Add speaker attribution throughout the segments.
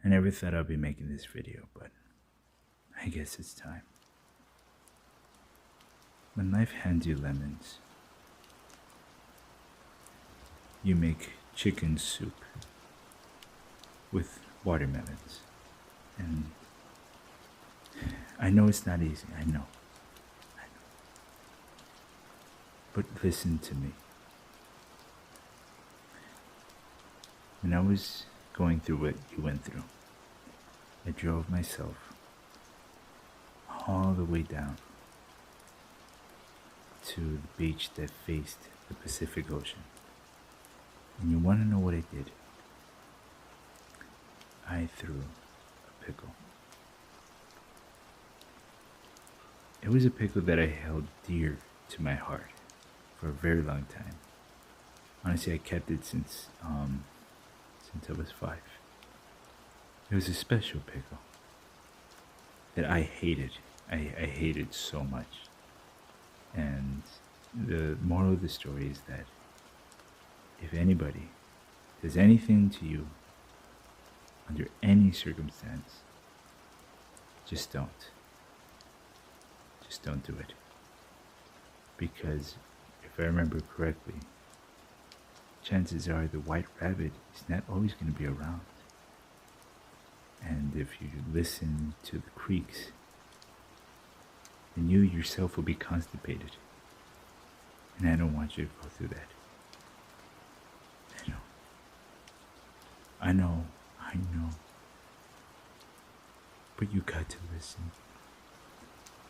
Speaker 1: I never thought I'd be making this video, but I guess it's time. When life hands you lemons, you make chicken soup with watermelons. And I know it's not easy, I know. But listen to me. When I was going through what you went through, I drove myself all the way down to the beach that faced the Pacific Ocean. And you want to know what I did? I threw a pickle. It was a pickle that I held dear to my heart for a very long time. Honestly, I kept it since I was 5. It was a special pickle that I hated. I hated so much. And the moral of the story is that if anybody does anything to you under any circumstance, just don't. Just don't do it. Because if I remember correctly, chances are the white rabbit is not always going to be around. And if you listen to the creaks, then you yourself will be constipated. And I don't want you to go through that. I know. But you got to listen.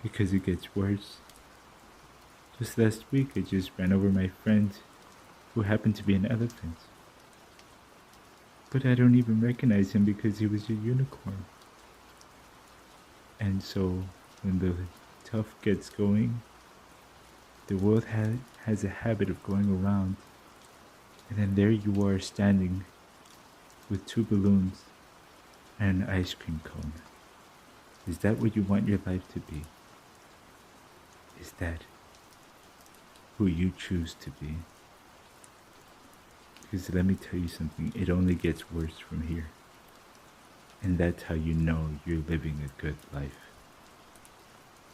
Speaker 1: Because it gets worse. Just last week I just ran over my friend who happened to be an elephant. But I don't even recognize him because he was a unicorn. And so when the tough gets going, the world has a habit of going around, and then there you are standing with 2 balloons and an ice cream cone. Is that what you want your life to be? Is that who you choose to be? Because let me tell you something, it only gets worse from here. And that's how you know you're living a good life.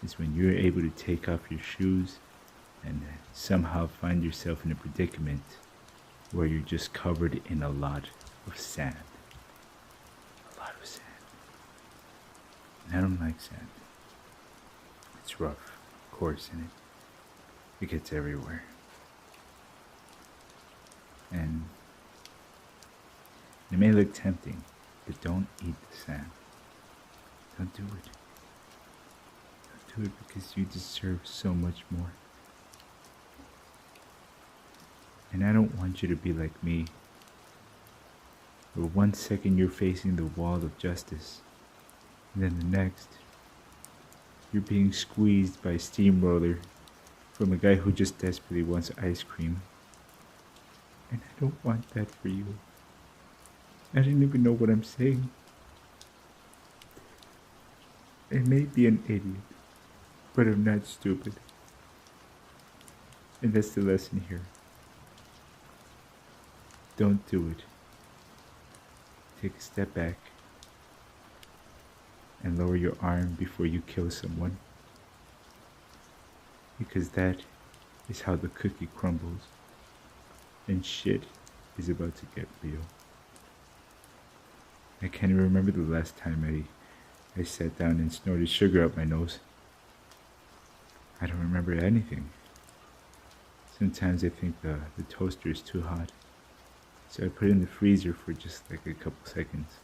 Speaker 1: Is when you're able to take off your shoes and somehow find yourself in a predicament where you're just covered in a lot of sand. A lot of sand. And I don't like sand. It's rough, coarse, and it gets everywhere. And it may look tempting, but don't eat the sand. Don't do it. Don't do it because you deserve so much more. And I don't want you to be like me, where 1 second you're facing the wall of justice, and then the next, you're being squeezed by a steamroller from a guy who just desperately wants ice cream. And I don't want that for you. I didn't even know what I'm saying. I may be an idiot, but I'm not stupid. And that's the lesson here. Don't do it. Take a step back and lower your arm before you kill someone. Because that is how the cookie crumbles. And shit is about to get real. I can't even remember the last time I sat down and snorted sugar up my nose. I don't remember anything. Sometimes I think the toaster is too hot. So I put it in the freezer for just like a couple seconds.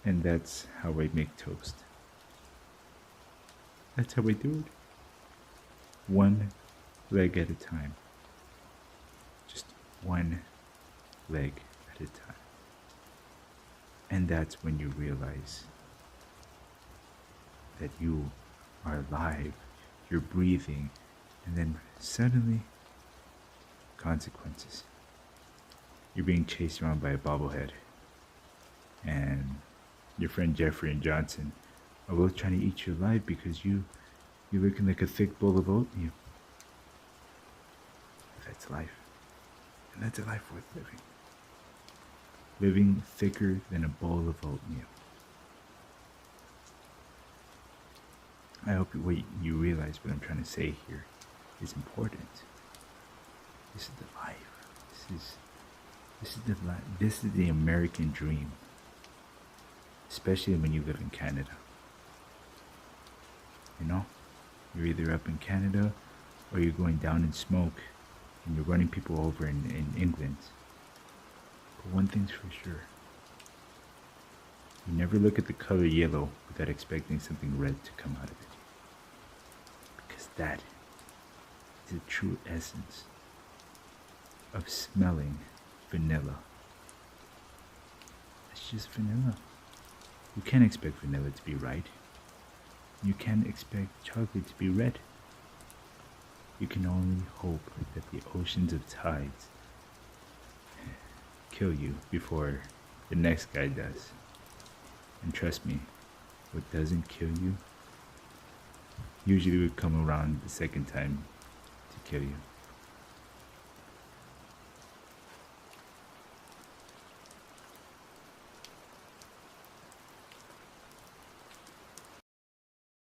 Speaker 1: And that's how I make toast. That's how I do it. 1 leg at a time. Just 1 leg at a time. And that's when you realize that you are alive, you're breathing, and then suddenly, consequences. You're being chased around by a bobblehead, and your friend Jeffrey and Johnson are both trying to eat you alive because you're looking like a thick bowl of oatmeal. That's life. And that's a life worth living. living thicker than a bowl of oatmeal. I hope what you realize what I'm trying to say here is important. This is the life. This is the American dream, especially when you live in Canada. You know, you're either up in Canada or you're going down in smoke and you're running people over in England. But one thing's for sure. You never look at the color yellow without expecting something red to come out of it. Because that is the true essence of smelling vanilla. It's just vanilla. You can't expect vanilla to be right. You can't expect chocolate to be red. You can only hope that the oceans of tides kill you before the next guy does. And trust me, what doesn't kill you usually would come around the second time to kill you.